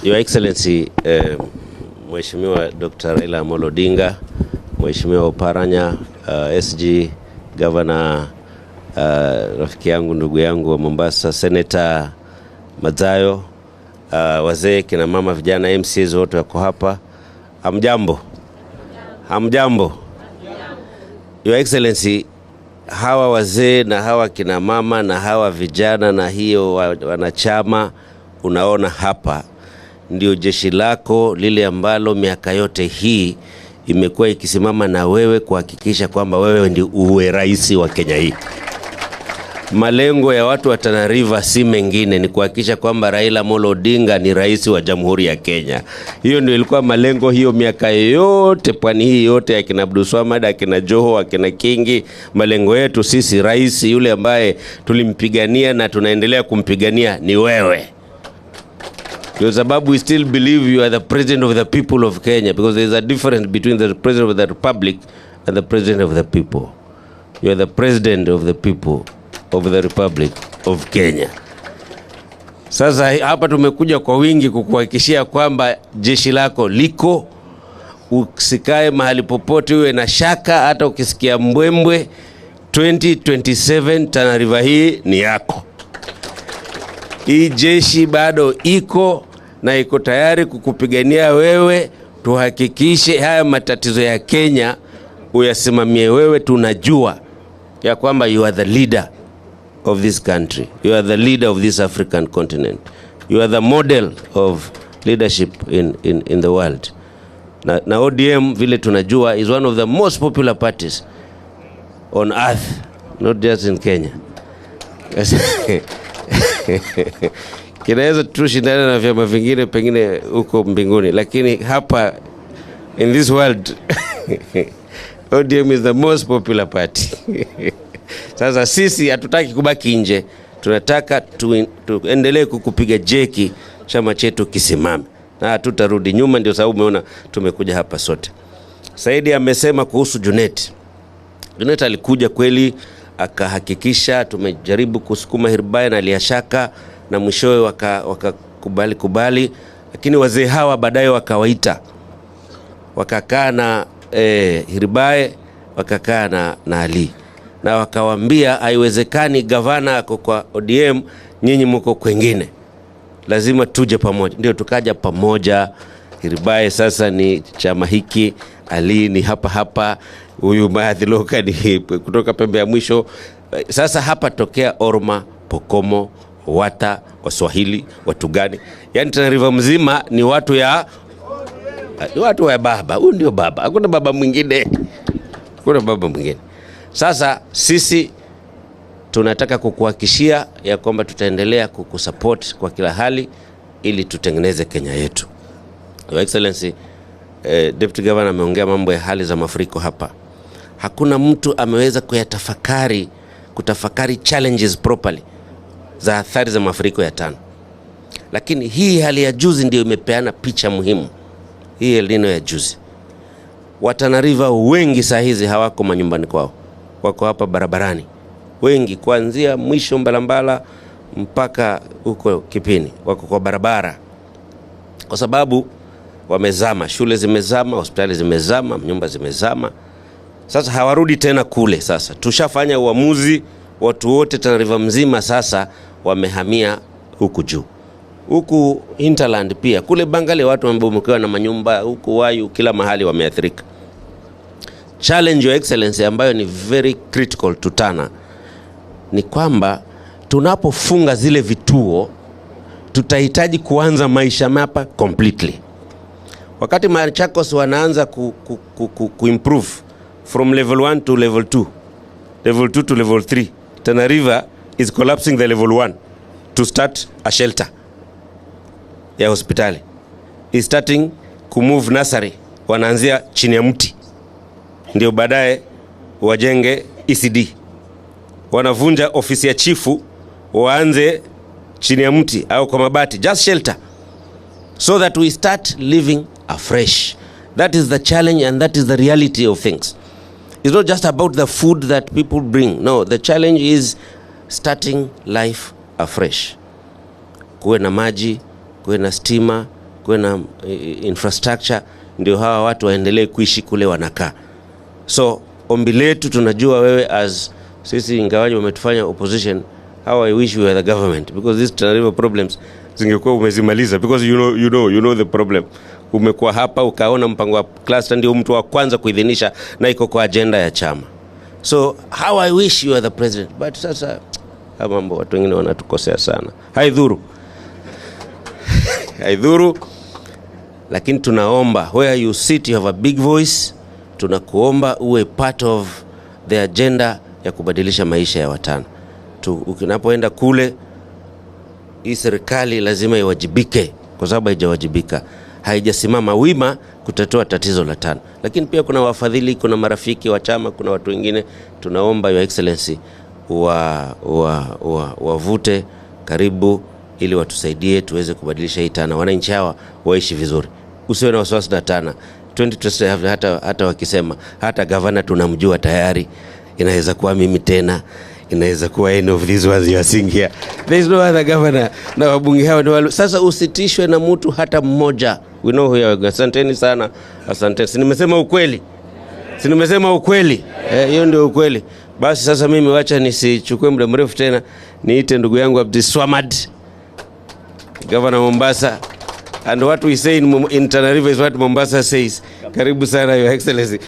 Your Excellency, Mheshimiwa Dr. Raila Odinga, Mheshimiwa Oparanya, SG, Governor, rafiki yangu, ndugu yangu wa Mombasa, Senator Madzayo, wazee, kina mama, vijana, MCs wote wako hapa. Hamjambo? Hamjambo? Your Excellency, hawa wazee na hawa kina mama na hawa vijana na hiyo wanachama unaona hapa ndio jeshi lako lile ambalo miaka yote hii imekuwa ikisimama na wewe kuhakikisha kwamba wewe ndio uwe rais wa Kenya hii. Malengo ya watu wa Tana River si mengine, ni kuhakikisha kwamba Raila Odinga ni rais wa Jamhuri ya Kenya. Hiyo ndio ilikuwa malengo hiyo miaka yote, pwani hii yote ya kina Abdulswamad, akina Joho, akina Kingi. Malengo yetu sisi, rais yule ambaye tulimpigania na tunaendelea kumpigania ni wewe. Kwa sababu we still believe you are the president of the people of Kenya, because there is a difference between the president of the republic and the president of the people. You are the president of the people of the Republic of Kenya. Sasa hapa tumekuja kwa wingi kukuhakikishia kwamba jeshi lako liko, usikae mahali popote uwe na shaka. Hata ukisikia mbwembwe, 2027 Tana River hii ni yako. Hii jeshi bado iko na iko tayari kukupigania wewe. Tuhakikishe haya matatizo ya Kenya uyasimamie wewe. Tunajua ya kwamba you are the leader of this country. You are the leader of this African continent. You are the model of leadership in the world. Na ODM, vile tunajua, is one of the most popular parties on earth, not just in Kenya. Kinaweza tushindana na vyama vingine pengine huko mbinguni, lakini hapa in this world ODM is the most popular party. Sasa sisi hatutaki kubaki nje. Tunataka tuendelee kukupiga jeki, chama chetu kisimame na hatutarudi nyuma. Ndio sababu umeona tumekuja hapa sote. Saidi amesema kuhusu Junet. Junet alikuja kweli, akahakikisha tumejaribu kusukuma Hirbae na Liashaka, na mwishowe wakakubali. Lakini wazee hawa baadaye wakawaita, wakakaa na Hirbae, wakakaa na Ali, na wakawaambia haiwezekani gavana ako kwa ODM, nyinyi mko kwingine, lazima tuje pamoja. Ndio tukaja pamoja. Hirbae sasa ni chama hiki, Ali ni hapa, huyu Maadhiloka ni kutoka pembe ya mwisho. Sasa hapa tokea Orma, Pokomo, Wata, Waswahili, watu gani, yani Tana River mzima ni watu wa baba. Huyu ndio baba, hakuna baba mwingine, hakuna baba mwingine. Sasa sisi tunataka kukuhakikishia ya kwamba tutaendelea kukusupport kwa kila hali ili tutengeneze Kenya yetu. Your Excellency, Deputy Governor ameongea mambo ya hali za mafuriko hapa. Hakuna mtu ameweza kutafakari challenges properly za athari za mafuriko ya Tana. Lakini hii hali ya juzi ndio imepeana picha muhimu. Hii El Nino ya juzi. Tana River wengi saa hizi hawako manyumbani kwao, wako hapa barabarani. Wengi kuanzia mwisho Mbalambala mpaka huko Kipini wako kwa barabara, kwa sababu wamezama. Shule zimezama, hospitali zimezama, nyumba zimezama. Sasa hawarudi tena kule. Sasa tushafanya uamuzi, watu wote Tana River mzima sasa wamehamia huku juu. Huku hinterland pia, kule Bangale watu wamebomokewa na manyumba, huku Wayu, kila mahali wameathirika. Challenge, Your Excellency, ambayo ni very critical to Tana ni kwamba tunapofunga zile vituo tutahitaji kuanza maisha mapya completely. Wakati Machakos wanaanza kuimprove from level 1 to level 2, level 2 to level 3, Tana River is collapsing the level 1 to start a shelter ya hospitali. Is starting kumove nursery, wanaanzia chini ya mti, ndio baadaye wajenge ECD. Wanavunja ofisi ya chifu, waanze chini ya mti au kwa mabati, just shelter, so that we start living afresh. That is the challenge and that is the reality of things. It's not just about the food that people bring. No, the challenge is starting life afresh. Kuwe na maji, kuwe na stima, kuwe na infrastructure, ndio hawa watu waendelee kuishi kule wanakaa. So ombi letu, tunajua wewe as sisi ingawaje umetufanya opposition, how I wish we were the government, because these Tana River problems zingekuwa umezimaliza, because you know the problem. Umekuwa hapa ukaona mpango wa cluster ndio mtu wa kwanza kuidhinisha na iko kwa agenda ya chama. So how I wish you were the president, but sasa mambo watu wengine wanatukosea sana. Haidhuru, lakini tunaomba where you sit you have a big voice. Tunakuomba uwe part of the agenda ya kubadilisha maisha ya Watana. Ukinapoenda kule, hii serikali lazima iwajibike, kwa sababu haijawajibika, haijasimama wima kutatua tatizo la Tana. Lakini pia kuna wafadhili, kuna marafiki wa chama, kuna watu wengine. Tunaomba Your Excellency wavute karibu ili watusaidie tuweze kubadilisha hii Tana, wananchi hawa waishi vizuri. Usiwe na wasiwasi na Tana 2020. Hata wakisema hata governor tunamjua tayari, inaweza kuwa mimi tena, inaweza kuwa any of these ones you are seeing here. There is no other governor. Na wabunge hawa ni wale. Sasa usitishwe na mtu hata mmoja. We know who you are. Asanteni sana. Asante. Si nimesema ukweli? Hiyo ndio ukweli. Basi sasa mimi wacha nisichukue muda mrefu tena, niite ndugu yangu Abdiswamad, Governor Mombasa. And what we say in Tana River is what Mombasa says. Karibu sana Your Excellency.